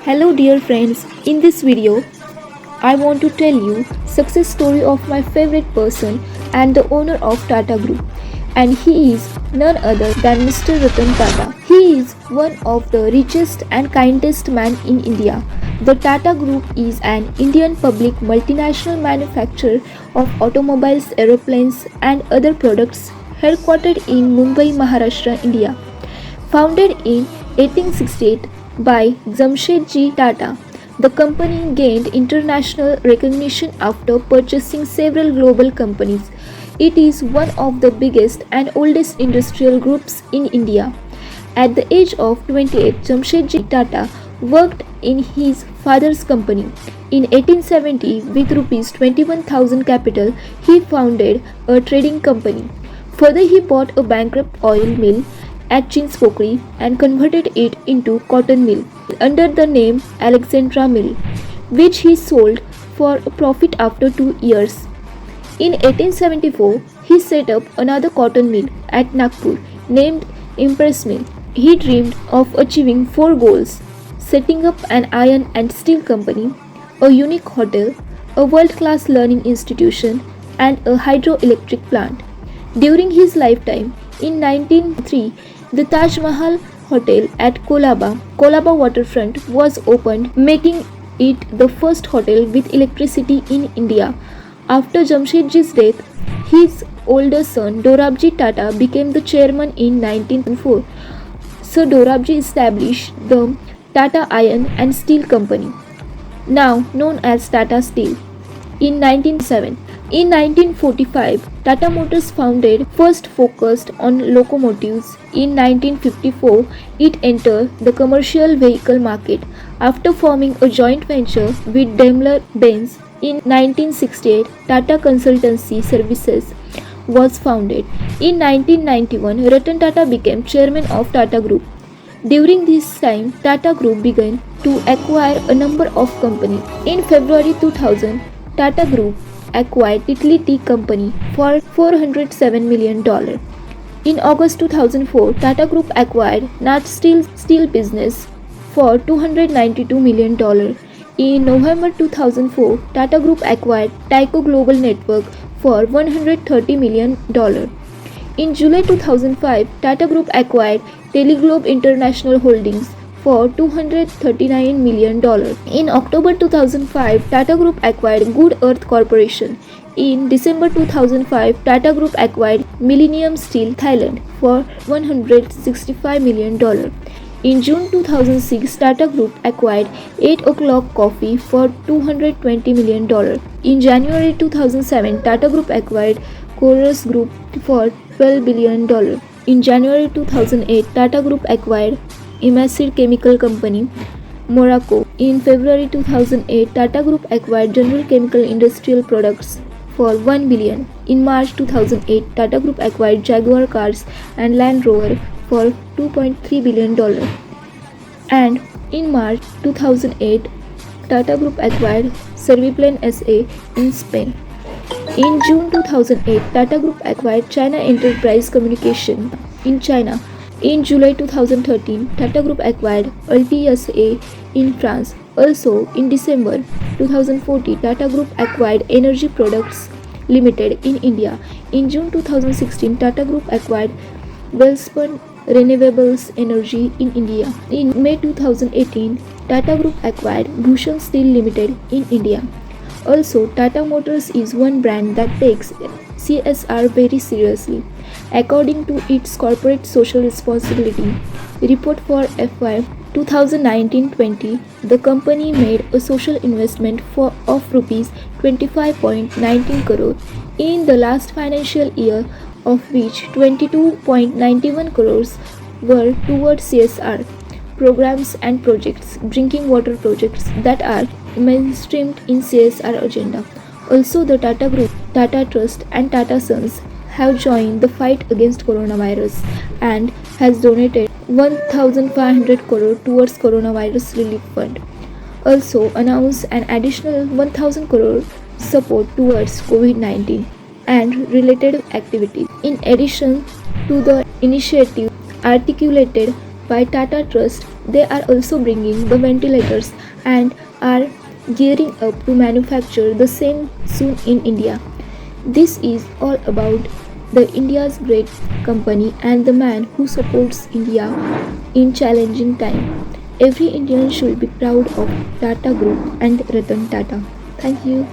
Hello dear friends, in this video I want to tell you success story of my favorite person and the owner of Tata Group, and he is none other than Mr. Ratan Tata. He is one of the richest and kindest man in India. The Tata Group is an Indian public multinational manufacturer of automobiles, aeroplanes and other products headquartered in Mumbai, Maharashtra, India. Founded in 1868 by Jamshedji Tata, the company gained international recognition after purchasing several global companies. It is one of the biggest and oldest industrial groups in India. At the age of 28, Jamshedji Tata worked in his father's company. In 1870, with rupees 21,000 capital, he founded a trading company. Further, he bought a bankrupt oil mill at Chinspokri and converted it into cotton mill under the name Alexandra Mill, which he sold for a profit after 2 years. In 1874, he set up another cotton mill at Nagpur named Impress Mill. He dreamed of achieving four goals: setting up an iron and steel company, a unique hotel, a world-class learning institution, and a hydroelectric plant. During his lifetime, in 1903, the Taj Mahal Hotel at Colaba waterfront was opened, making it the first hotel with electricity in India. After Jamshedji's death, his older son Dorabji Tata became the chairman in 1904. Sir Dorabji established the Tata Iron and Steel Company, now known as Tata Steel, in 1907. In 1945, Tata Motors founded first focused on locomotives. In 1954, it entered the commercial vehicle market after forming a joint venture with Daimler-Benz. In 1968, Tata Consultancy Services was founded. In 1991, Ratan Tata became chairman of Tata Group. During this time, Tata Group began to acquire a number of companies. In February 2000, Tata Group acquired Italy Tea Company for $407 million. In August 2004, Tata Group acquired Nat Steel Business for $292 million. In November 2004, Tata Group acquired Tyco Global Network for $130 million. In July 2005, Tata Group acquired Teleglobe International Holdings for $239 million. In October 2005, Tata Group acquired Good Earth Corporation. In December 2005, Tata Group acquired Millennium Steel Thailand for $165 million. In June 2006, Tata Group acquired 8 O'Clock Coffee for $220 million. In January 2007, Tata Group acquired Chorus Group for $12 billion. In January 2008, Tata Group acquired Imacid Chemical Company, Morocco. In February 2008, Tata Group acquired General Chemical Industrial Products for $1 billion. In March 2008, Tata Group acquired Jaguar Cars and Land Rover for $2.3 billion. And in March 2008, Tata Group acquired Serviplan SA in Spain. In June 2008, Tata Group acquired China Enterprise Communication in China. In July 2013, Tata Group acquired Alti SA in France. Also, in December 2014, Tata Group acquired Energy Products Limited in India. In June 2016, Tata Group acquired Welspun Renewables Energy in India. In May 2018, Tata Group acquired Bhushan Steel Limited in India. Also, Tata Motors is one brand that takes CSR very seriously. According to its corporate social responsibility report for FY 2019-20, the company made a social investment of rupees 25.19 crore in the last financial year, of which 22.91 crores were towards CSR programs and projects, drinking water projects that are mainstreamed in CSR agenda. Also, the Tata Group, Tata Trust and Tata Sons have joined the fight against coronavirus and has donated 1,500 crore towards coronavirus relief fund. Also announced an additional 1,000 crore support towards COVID-19 and related activities. In addition to the initiative articulated by Tata Trust, they are also bringing the ventilators and are gearing up to manufacture the same soon in India. This is all about the India's great company and the man who supports India in challenging time. Every Indian should be proud of Tata Group and Ratan Tata. Thank you.